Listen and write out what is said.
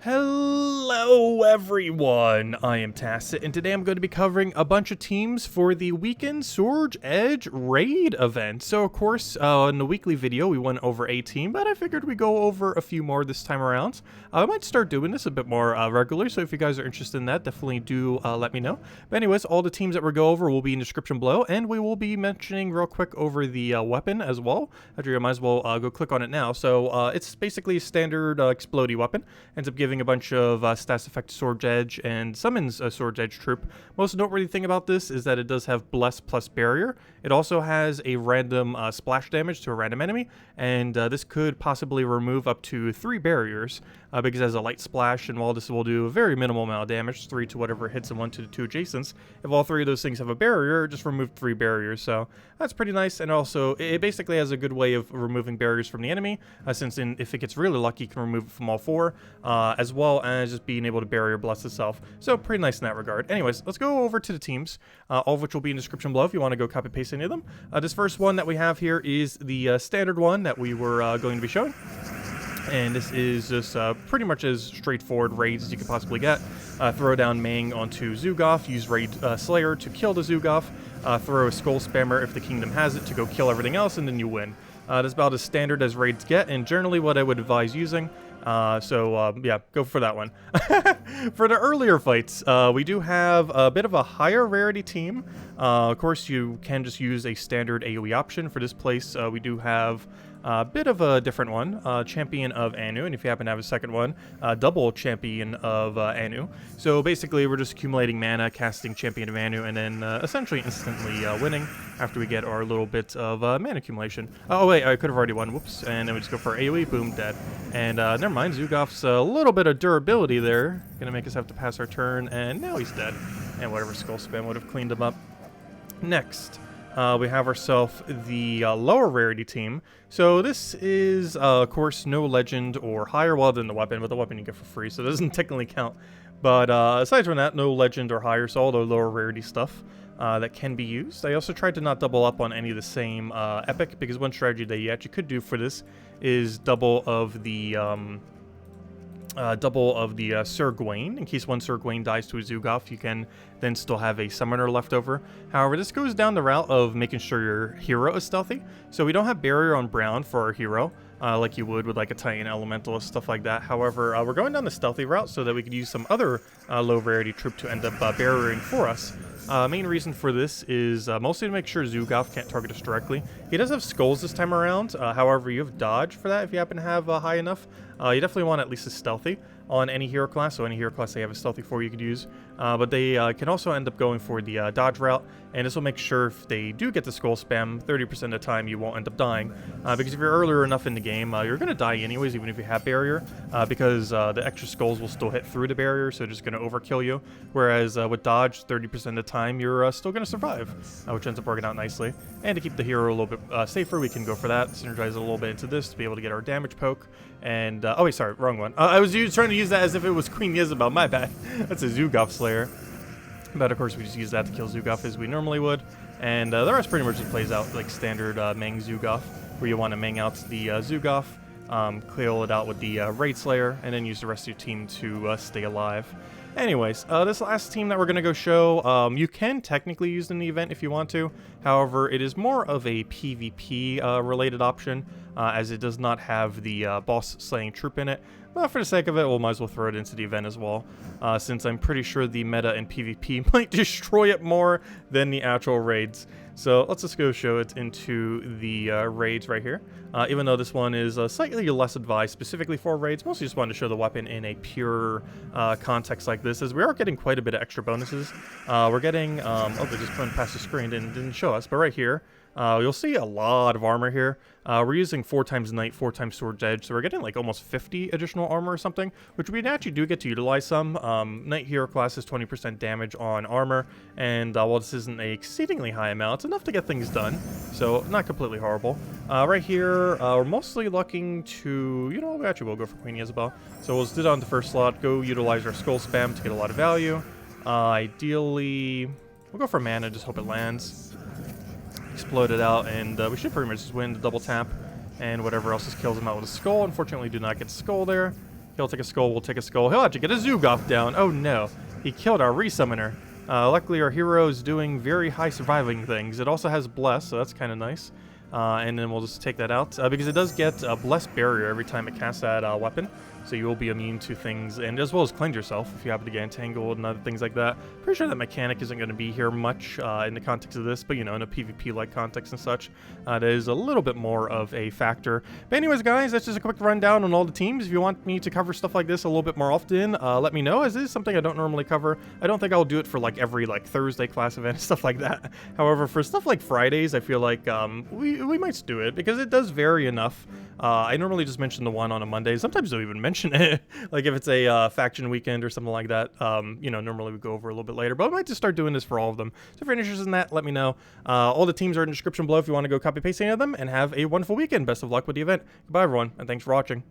Hello everyone, I am Tacit, and today I'm going to be covering a bunch of teams for the weekend Sword Edge raid event. So of course, in the weekly video we went over a team, but I figured we'd go over a few more this time around. I might start doing this a bit more regularly, so if you guys are interested in that, definitely do let me know. But anyways, all the teams that we go over will be in the description below, and we will be mentioning real quick over the weapon as well. Actually, I might as well go click on it now. So it's basically a standard explodey weapon. Ends up giving a bunch of stats effect Sword Edge and summons a Sword Edge troop. Most noteworthy thing about this is that it does have Bless plus Barrier. It also has a random splash damage to a random enemy, and this could possibly remove up to 3 barriers because it has a light splash, and while this will do a very minimal amount of damage, 3 to whatever hits and 1 to the 2 adjacents, if all 3 of those things have a barrier, just remove 3 barriers. So that's pretty nice, and also it basically has a good way of removing barriers from the enemy, since if it gets really lucky, you can remove it from all 4, as well as just being able to barrier bless itself. So pretty nice in that regard. Anyways, let's go over to the teams, all of which will be in the description below if you want to go copy paste any of them. This first one that we have here is the standard one that we were going to be showing. And this is just pretty much as straightforward raids as you could possibly get. Throw down Mang onto Zugoff, use Raid Slayer to kill the Zugoff, throw a Skull Spammer if the kingdom has it to go kill everything else, and then you win. That's about as standard as raids get, and generally what I would advise using. Yeah, go for that one. For the earlier fights, we do have a bit of a higher rarity team. Of course, you can just use a standard AoE option. For this place, we do have a bit of a different one, Champion of Anu, and if you happen to have a second one, double Champion of Anu. So basically, we're just accumulating mana, casting Champion of Anu, and then essentially instantly winning after we get our little bit of mana accumulation. Oh wait, I could have already won, whoops, and then we just go for AoE, boom, dead. And never mind, Zugoff's a little bit of durability there, gonna make us have to pass our turn, and now he's dead. And whatever Skull Spam would have cleaned him up. Next. We have ourselves the lower rarity team. So this is, of course, no legend or higher, well, than the weapon, but the weapon you get for free, so it doesn't technically count. But aside from that, no legend or higher, so all the lower rarity stuff that can be used. I also tried to not double up on any of the same epic, because one strategy that you actually could do for this is double of the Sir Gawain. In case one Sir Gawain dies to a Zugoff, you can then still have a summoner left over. However, this goes down the route of making sure your hero is stealthy. So we don't have barrier on Brown for our hero, like you would with like a Titan Elemental, stuff like that. However, we're going down the stealthy route so that we could use some other low rarity troop to end up barriering for us. Main reason for this is mostly to make sure Zugoff can't target us directly. He does have skulls this time around, however you have dodge for that if you happen to have high enough. You definitely want at least a stealthy on any hero class, so any hero class they have a stealthy for you could use. But they can also end up going for the dodge route, and this will make sure if they do get the skull spam, 30% of the time you won't end up dying. Because if you're earlier enough in the game, you're going to die anyways, even if you have barrier, because the extra skulls will still hit through the barrier, so just going to overkill you. Whereas with dodge, 30% of the time you're still going to survive, which ends up working out nicely. And to keep the hero a little bit safer, we can go for that, synergize it a little bit into this to be able to get our damage poke. And, oh wait, sorry, wrong one. I was trying to use that as if it was Queen Isabel, my bad. That's a Zugoff Slayer. But of course we just use that to kill Zugoff as we normally would. And the rest pretty much just plays out like standard Mang Zugoff, where you want to Mang out the Zugoff, clear it out with the Raid Slayer, and then use the rest of your team to stay alive. Anyways, this last team that we're going to go show, you can technically use in the event if you want to. However, it is more of a PvP related option, as it does not have the boss slaying troop in it. But for the sake of it, we'll might as well throw it into the event as well, since I'm pretty sure the meta in PvP might destroy it more than the actual raids. So let's just go show it into the raids right here. Even though this one is slightly less advised specifically for raids, mostly just wanted to show the weapon in a pure context like this, as we are getting quite a bit of extra bonuses. We're getting, oh, they just went past the screen, didn't show us, but right here, you'll see a lot of armor here. We're using 4 times Knight, 4 times Sword Edge, so we're getting like almost 50 additional armor or something, which we actually do get to utilize some. Knight hero class is 20% damage on armor, and while this isn't an exceedingly high amount, it's enough to get things done, so not completely horrible. Right here, we're mostly looking to, you know, we actually will go for Queen Isabel. So we'll just do it on the first slot, go utilize our skull spam to get a lot of value. Ideally, we'll go for mana, just hope it lands. Explode it out, and we should pretty much just win the double tap, and whatever else just kills him out with a skull. Unfortunately, do not get skull there. He'll take a skull, we'll take a skull. He'll have to get a Zugoth down. Oh no, he killed our resummoner. Luckily our hero is doing very high surviving things. It also has Bless, so that's kind of nice. And then we'll just take that out, because it does get a Bless Barrier every time it casts that weapon. So you will be immune to things, and as well as cleanse yourself if you happen to get entangled and other things like that. Pretty sure that mechanic isn't going to be here much in the context of this, but in a PvP-like context and such, that is a little bit more of a factor. But anyways, guys, that's just a quick rundown on all the teams. If you want me to cover stuff like this a little bit more often, let me know, as this is something I don't normally cover. I don't think I'll do it for every Thursday class event and stuff like that. However, for stuff like Fridays, I feel like we might do it because it does vary enough. I normally just mention the one on a Monday. Sometimes don't even mention it. If it's a faction weekend or something like that, normally we go over a little bit later. But I might just start doing this for all of them. So if you're interested in that, let me know. All the teams are in the description below if you want to go copy paste any of them. And have a wonderful weekend. Best of luck with the event. Goodbye, everyone, and thanks for watching.